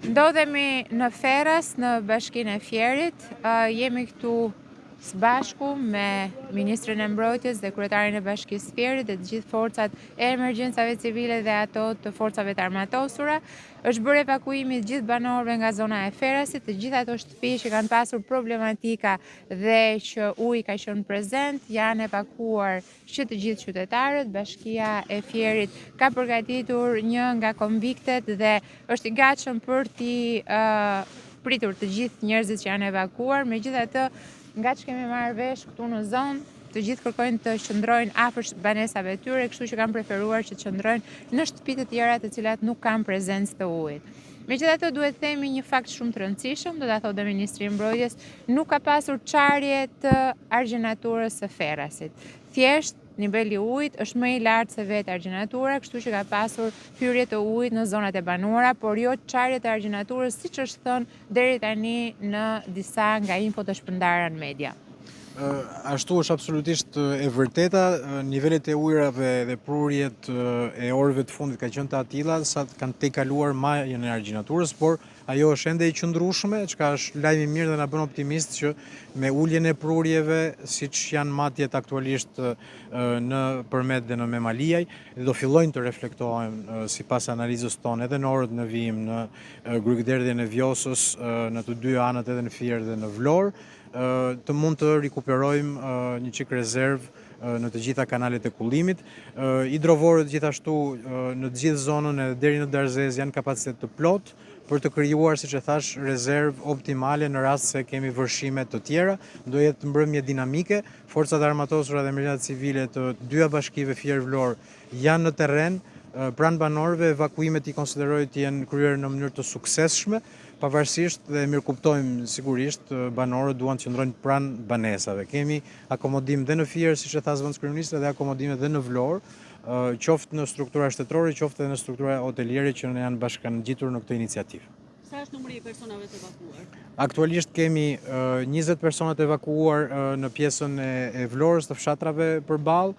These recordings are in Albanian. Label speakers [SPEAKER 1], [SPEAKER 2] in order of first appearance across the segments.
[SPEAKER 1] Ndodhemi në Ferras, në bashkinë e Fierit. Jemi këtu së bashku me Ministrin e Mbrojtjes dhe Kryetarin e Bashkisë Fierit dhe të gjithë forcat e emergjencave civile dhe ato të forcave të armatosura. Është bërë evakuimi të gjithë banorëve nga zona e Ferrasit, të gjithë ato shtëpi që kanë pasur problematika dhe që uji ka qenë prezent, janë evakuar që të gjithë qytetarët. Bashkia e Fierit ka përgatitur një nga konviktet dhe është i gatshëm për t'i pritur të gjithë njerëzit që janë evakuar. Megjithatë, nga që kemi marrë vesh këtu në zonë, të gjithë kërkojnë të qëndrojnë afër banesave tyre, kështu që kanë preferuar që të qëndrojnë në shtëpi të tjera të cilat nuk kanë prezencë të ujit. Megjithatë, duhet themi një fakt shumë të rëndësishëm, do ta thotë Ministri i Mbrojtjes, nuk ka pasur çarje të argjenaturës së Ferrasit. Thjesht niveli i ujit është më i lartë se vetë argjenatura, kështu që ka pasur hyrje të ujit në zonat e banuara, por jo çarje të argjenaturës, siç është thënë deri tani në disa nga infot të shpërndara në media.
[SPEAKER 2] Ashtu është absolutisht e vërteta, nivelet e ujrave dhe prurjet e orëve të fundit ka qenë të atilla sa kanë tejkaluar majën e argjenaturës, por ajo është ende e qëndrueshme, çka është lajm i mirë dhe na bën optimist që me uljen e prurjeve, siç janë matjet aktualisht në Përmet dhe në Memaliaj, do fillojnë të reflektohen sipas analizës tonë edhe në orët në vijim në Grykderdhje dhe në Vjosës, në të dy anët edhe në Fier dhe në Vlorë, të mund të rikuperojmë një çik rezervë në të gjitha kanalet e kullimit. Hidrovorët gjithashtu në të gjithë zonën edhe deri në Darzez janë kapacitet të plot për të krijuar, siç e thash, rezervë optimale në rast se kemi vërshime të tjera. Do jetë mbrëmje dinamike. Forcat armatosura dhe emergjencat civile të dyja bashkive Fier-Vlorë janë në terren pranë banorëve. Evakuimet i konsiderohet të jenë kryer në mënyrë të suksesshme, pavarësisht dhe mirë kuptojmë sigurisht banorët duan të qëndrojnë pranë banesave. Kemi akomodim dhe në Fier, siç e tha zëvendës kryeministre, dhe akomodime dhe në Vlorë, qoftë në struktura shtetërore, qoftë edhe në struktura hoteliere që janë bashkangjitur në këtë iniciativë.
[SPEAKER 3] Sa është numri i personave të evakuar?
[SPEAKER 2] Aktualisht kemi 20 persona të evakuar në pjesën e Vlorës, të fshatrave përballë.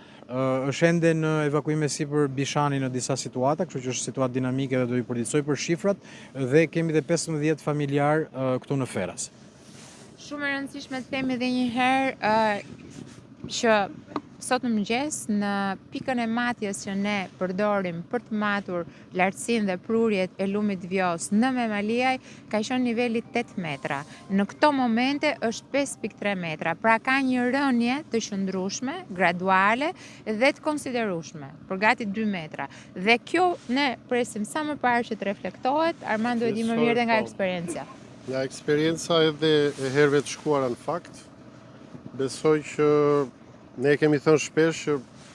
[SPEAKER 2] Është ende në evakuime sipër Bishani në disa situata, kështu që është situatë dinamike dhe do i përditësoj për shifrat, dhe kemi dhe 15 familjar këtu në Ferras.
[SPEAKER 1] Shumë e rëndësishme të themi edhe një herë që sot në mëngjes, në pikën e matjes që ne përdorim për të matur lartësinë dhe prurjet e lumit Vjos në Memaliaj, ka qenë niveli 8 metra. Në këto momente është 5.3 metra, pra ka një rënje të qëndrueshme, graduale dhe të konsiderueshme, për gati 2 metra. Dhe kjo ne presim sa më parë që të reflektohet. Armando e di më mirë dhe nga eksperjenca.
[SPEAKER 4] Nga eksperienca edhe e herëve të shkuara në fakt, besoj që ne kemi thënë shpesh që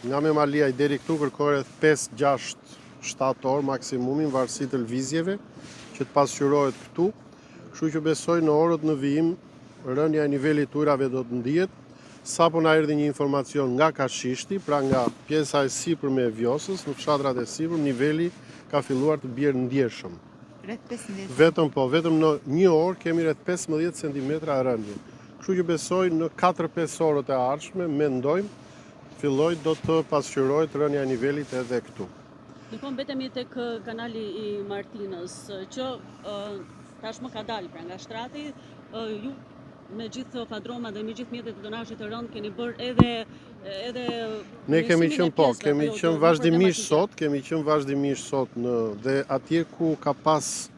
[SPEAKER 4] nga Memaliaj deri këtu kërkohet 5, 6, 7 orë maksimumin varësi të lëvizjeve që të pasqyrohet këtu. Kështu që besoj në orët në vijim rënja e nivelit të ujrave do të ndihet. Sapo na erdhi një informacion nga Kashishti, pra nga pjesa e sipërme e Vjosës, në fshatrat e sipërm niveli ka filluar të bjerë ndjeshëm. Vetëm në një orë kemi rreth 15 cm rënje. Kështu që besoj në 4-5 orët e ardhshme, mendojmë, filloj do të pasqyrohet rënja e nivelit edhe këtu.
[SPEAKER 3] Ndërkohë mbetemi tek kanali i Martinës, që tashmë ka dalë pra nga shtrati. Ju me gjithë padroma dhe me gjithë mjetet e dronazhit të rënd keni bërë edhe
[SPEAKER 4] ne kemi qenë vazhdimisht sot dhe atje ku ka pas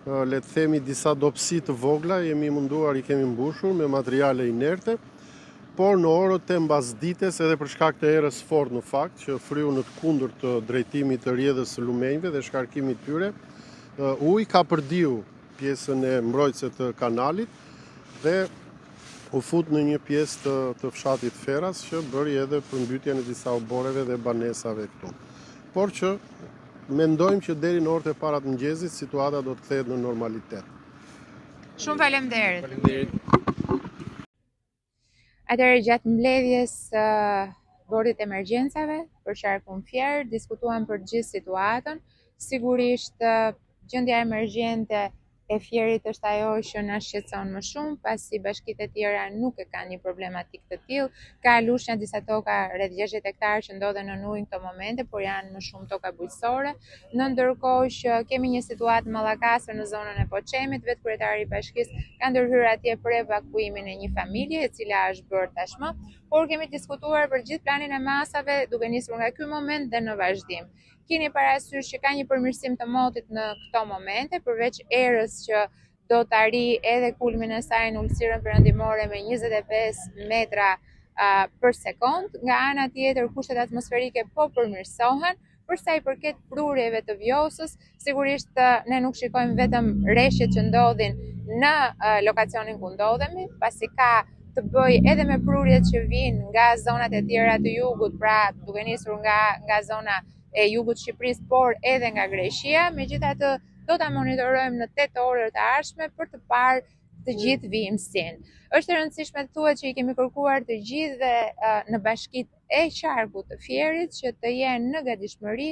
[SPEAKER 4] le të themi disa dobësi të vogla, jemi munduar i kemi mbushur me materiale inerte, por në orët e mbasdites edhe për shkak të erës fort në fakt, që fryu në të kundërt të drejtimit të rrjedhës së lumenjve dhe shkarkimit tyre, uji ka përdiu pjesën e mbrojtëse të kanalit dhe u fut në një pjesë të fshatit Ferras që bëri edhe përmbytjen e disa oboreve dhe banesave këtu. Por që mendojmë që deri në orët e para të mëngjesit situata do të kthehet në normalitet.
[SPEAKER 1] Shumë faleminderit. Atëherë gjatë mbledhjes bordit emergjencave për qarkun Fier, diskutuan për gjithë situatën. Sigurisht gjendja emergjente e Fierit është ajo që na shqetëson më shumë, pasi bashkitë e tjera nuk e kanë një problematik të tillë. Ka lushnja disa toka rreth 60 hektarë që ndodhen në ujë në këto momente, por janë më shumë toka bujqësore. Në ndërkohë që kemi një situatë mallakase në zonën e Poçemit, vetë kryetari i bashkisë ka ndërhyrë atje për evakuimin e një familje e cila është bërë tashmë, por kemi diskutuar për gjithë planin e masave duke nisur nga ky moment dhe në vazhdim. Keni parasysh që ka një përmirësim të motit në këto momente, përveç erës që do të arrijë edhe kulmin e saj në ulësirën perëndimore me 25 metra për sekond. Nga ana tjetër, kushtet atmosferike po përmirësohen. Për sa i përket prurjeve të vjosës, sigurisht ne nuk shikojmë vetëm rreshtet që ndodhin në lokacionin ku ndodhemi, pasi ka të bëj edhe me prurjet që vijnë nga zonat e tjera të jugut, pra duke nisur nga zona e jugut të Shqipërisë, por edhe nga Greqia. Megjithatë, do ta monitorojmë në 8 orët e ardhshme për të parë të gjithë vijimsinë. Është e rëndësishme të thuhet që i kemi kërkuar të gjithë në bashkitë e qarkut të Fierit që të jenë në gatishmëri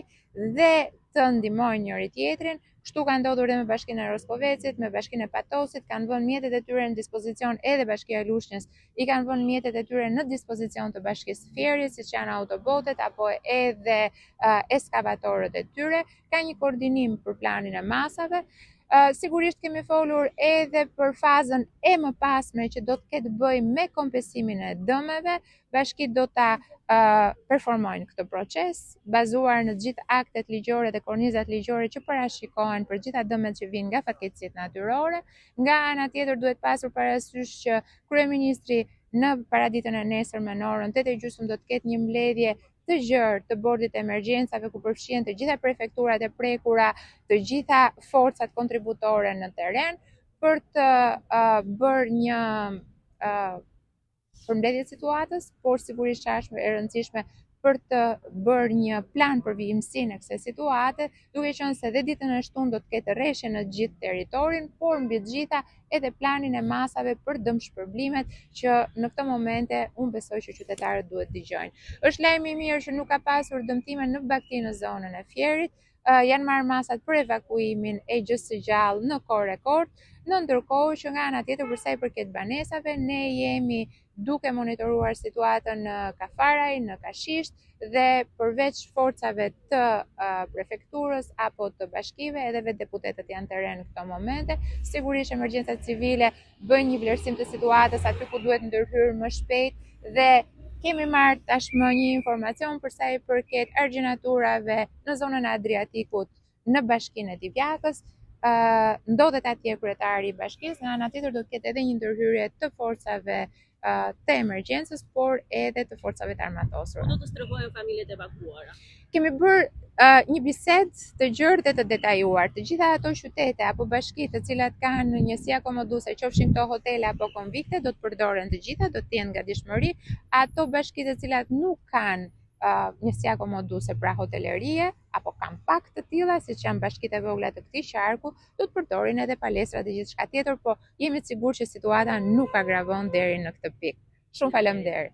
[SPEAKER 1] dhe të ndihmojnë njëri tjetrin. Kështu ka ndodhur edhe me Bashkinë e Roskovecit, me Bashkinë e Patosit, kanë vënë mjetet e tyre në dispozicion edhe Bashkia e Lushnjës, i kanë vënë mjetet e tyre në dispozicion të Bashkisë Fierit, siç janë autobotet apo edhe eskavatorët e tyre. Ka një koordinim për planin e masave. Sigurisht kemi folur edhe për fazën e mëpasme që do të ketë bëj me kompensimin e dëmeve. Bashkitë do ta performojnë këtë proces, bazuar në gjithë aktet ligjore dhe kornizat ligjore që parashikohen për gjitha dëmet që vijnë nga fatkeqësitë natyrore. Nga ana tjetër duhet pasur parasysh që kryeministri në paraditën e nesërme në orën 8:30 do të ketë një mbledhje të gjerë të bordit të emergjencave ku përfshihen të gjitha prefekturat e prekura, të gjitha forcat kontributore në terren për të bërë një përmbledhje të situatës, por sigurisht që është e rëndësishme për të bërë një plan për vijimsinë e kësaj situate, duke qenë se dhe ditën e shtunë do të ketë rreshje në gjithë territorin, por mbi të gjitha edhe planin e masave për dëmshpërblimet që në këtë momente unë besoj që qytetarët duhet dëgjojnë. Është lajm i mirë që nuk ka pasur dëmtime në bakti në zonën e Fierit. Janë marrë masat për evakuimin e gjës së gjallë në kohë rekord, në ndërkohë që nga ana tjetër për sa i përket banesave, ne jemi duke monitoruar situatën në Kafaraj, në Kashisht dhe përveç forcave të prefekturës apo të bashkive, edhe vetë deputetët janë terren në këto momente. Sigurisht emergjencat civile bëjnë një vlerësim të situatës aty ku duhet ndërhyrë më shpejt dhe kemi marrë tashmë një informacion për sa i përket argjenaturave në zonën e Adriatikut në bashkinë e Divjakës. Ndodhet atje kryetari i bashkisë, nga ana tjetër do të ketë edhe një ndërhyrje të forcave të emergjencës, por edhe të forcave të armatosura.
[SPEAKER 3] Do të strehojnë familjet evakuara.
[SPEAKER 1] Kemi bërë një bisedë të gjerë dhe të detajuar. Të gjitha ato qytete apo bashki të cilat kanë njësi akomoduese, qofshin këto hotele apo konvikte, do të përdoren të gjitha, do të jenë gatishmëri. Ato bashki të cilat nuk kanë njësi akomoduese, pra hotelerie apo kanë pak të tilla, siç janë bashkitë e vogla të këtij qarku, do të përdorin edhe palestra dhe gjithçka tjetër, po jemi të sigurt që situata nuk agravon deri në këtë pikë. Shumë faleminderit.